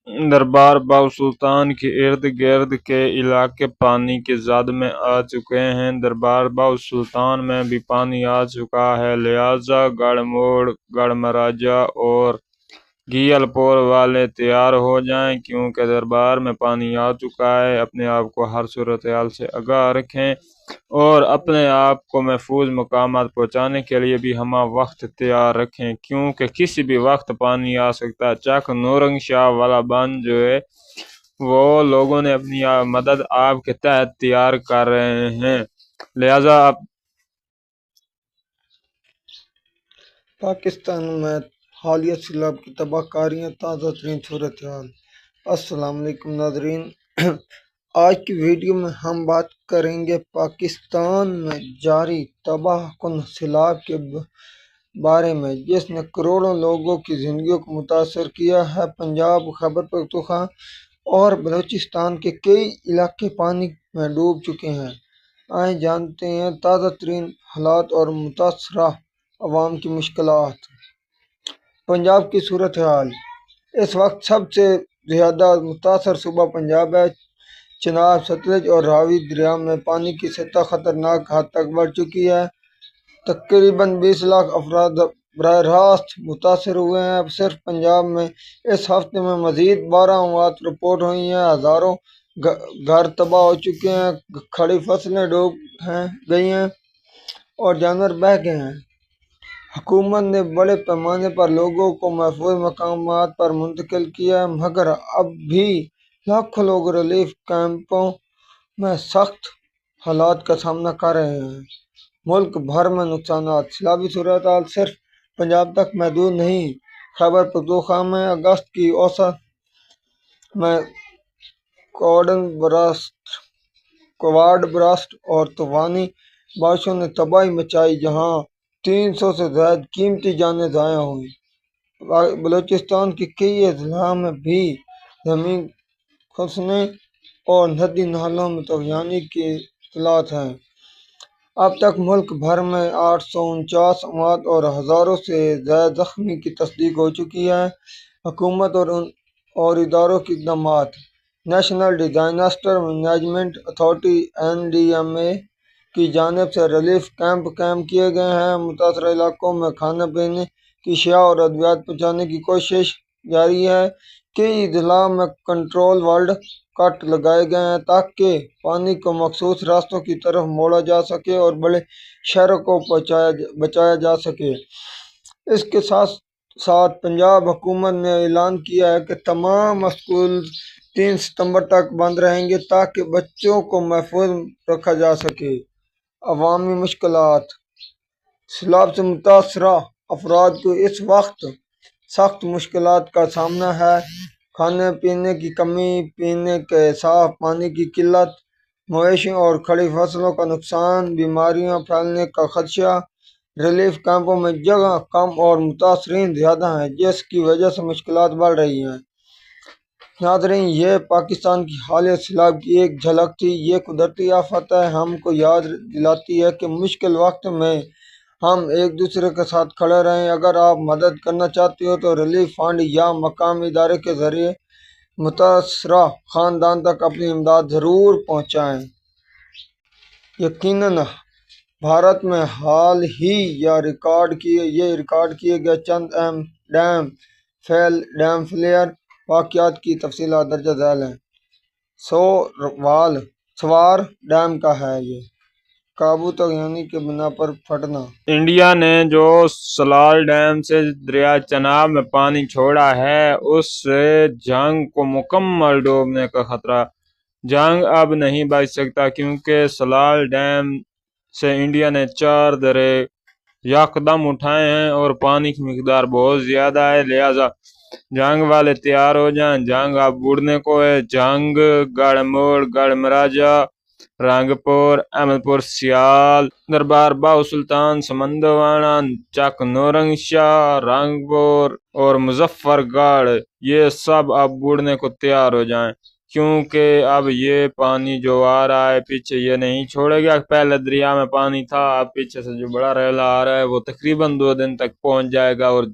دربار باؤ سلطان کے ارد گرد کے علاقے پانی کی زد میں آ چکے ہیں۔ دربار باؤ سلطان میں بھی پانی آ چکا ہے، لہٰذا گڑھ موڑ، گڑھ مہاراجہ اور گیل پور والے تیار ہو جائیں، کیونکہ دربار میں پانی آ چکا ہے۔ اپنے آپ کو ہر صورتحال سے آگاہ رکھیں اور اپنے آپ کو محفوظ مقامات پہنچانے کے لیے بھی ہمہ وقت تیار رکھیں، کیونکہ کسی بھی وقت پانی آ سکتا ہے۔ چک نورنگ شاہ والا بند جو ہے وہ لوگوں نے اپنی مدد آپ کے تحت تیار کر رہے ہیں، لہٰذا آپ پاکستان میں حالیہ سیلاب کی تباہ کاریاں، تازہ ترین صورتحال۔ السلام علیکم ناظرین، آج کی ویڈیو میں ہم بات کریں گے پاکستان میں جاری تباہ کن سیلاب کے بارے میں، جس نے کروڑوں لوگوں کی زندگیوں کو متاثر کیا ہے۔ پنجاب، خیبر پختونخوا اور بلوچستان کے کئی علاقے پانی میں ڈوب چکے ہیں۔ آئیں جانتے ہیں تازہ ترین حالات اور متاثرہ عوام کی مشکلات۔ پنجاب کی صورتحال: اس وقت سب سے زیادہ متاثر صوبہ پنجاب ہے۔ چناب، ستلج اور راوی دریا میں پانی کی سطح خطرناک حد تک بڑھ چکی ہے۔ تقریباً 20 لاکھ افراد براہ راست متاثر ہوئے ہیں۔ صرف پنجاب میں اس ہفتے میں مزید 12 اموات رپورٹ ہوئی ہیں۔ ہزاروں گھر تباہ ہو چکے ہیں، کھڑی فصلیں ڈوب گئی ہیں اور جانور بہہ گئے ہیں۔ حکومت نے بڑے پیمانے پر لوگوں کو محفوظ مقامات پر منتقل کیا ہے، مگر اب بھی لاکھوں لوگ ریلیف کیمپوں میں سخت حالات کا سامنا کر رہے ہیں۔ ملک بھر میں نقصانات: سیلابی صورتحال صرف پنجاب تک محدود نہیں۔ خیبر پختونخوا میں اگست کے اوسط میں کوارڈ برسٹ اور طوفانی بارشوں نے تباہی مچائی، جہاں 300 سے زائد قیمتی جانیں ضائع ہوئیں۔ بلوچستان کے کئی اضلاع میں بھی زمین کھسکنے اور ندی نالوں میں طوفانی کی اطلاعات ہیں۔ اب تک ملک بھر میں 849 اموات اور ہزاروں سے زائد زخمی کی تصدیق ہو چکی ہے۔ حکومت اور اداروں کے اقدامات: national disaster management authority (NDMA) کی جانب سے ریلیف کیمپ قائم کیے گئے ہیں۔ متاثرہ علاقوں میں کھانے پینے کی اشیاء اور ادویات پہنچانے کی کوشش جاری ہے۔ کئی اضلاع میں کنٹرول والڈ کٹ لگائے گئے ہیں تاکہ پانی کو مخصوص راستوں کی طرف موڑا جا سکے اور بڑے شہروں کو بچایا جا سکے۔ اس کے ساتھ ساتھ پنجاب حکومت نے اعلان کیا ہے کہ تمام اسکول 3 ستمبر تک بند رہیں گے تاکہ بچوں کو محفوظ رکھا جا سکے۔ عوامی مشکلات: سیلاب سے متاثرہ افراد کو اس وقت سخت مشکلات کا سامنا ہے۔ کھانے پینے کی کمی، پینے کے صاف پانی کی قلت، مویشیوں اور کھڑی فصلوں کا نقصان، بیماریاں پھیلنے کا خدشہ۔ ریلیف کیمپوں میں جگہ کم اور متاثرین زیادہ ہیں، جس کی وجہ سے مشکلات بڑھ رہی ہیں۔ ناظرین، یہ پاکستان کی حالیہ سیلاب کی ایک جھلک تھی۔ یہ قدرتی آفت ہم کو یاد دلاتی ہے کہ مشکل وقت میں ہم ایک دوسرے کے ساتھ کھڑے رہیں۔ اگر آپ مدد کرنا چاہتے ہو تو ریلیف فنڈ یا مقامی ادارے کے ذریعے متاثرہ خاندان تک اپنی امداد ضرور پہنچائیں۔ یقیناً بھارت میں حال ہی یہ ریکارڈ کیے گئے چند اہم ڈیم فیلئر واقعات کی تفصیلات درج ذیل ہیں۔ سوار ڈیم کا ہے یہ قابو تک یعنی کہ بنا پر پھٹنا۔ انڈیا نے جو سلال ڈیم سے دریائے چناب میں پانی چھوڑا ہے، اس سے جھنگ کو مکمل ڈوبنے کا خطرہ۔ جھنگ اب نہیں بچ سکتا، کیونکہ سلال ڈیم سے انڈیا نے 4 درے یکدم اٹھائے ہیں اور پانی کی مقدار بہت زیادہ ہے، لہٰذا جھنگ والے تیار ہو جائیں۔ جھنگ اب بڑھنے کو ہے۔ جھنگ، گڑھ موڑ، گڑھ مہاراجہ، رنگ پور، احمد پور سیال، دربار باؤ سلطان، سمندواڑہ، چک نورنگ شاہ، رنگ پور اور مظفر گڑھ، یہ سب اب بڑھنے کو تیار ہو جائیں، کیونکہ اب یہ پانی جو آ رہا ہے پیچھے یہ نہیں چھوڑے گا۔ پہلے دریا میں پانی تھا، اب پیچھے سے جو بڑا ریلا آ رہا ہے وہ تقریباً 2 دن تک پہنچ جائے گا اور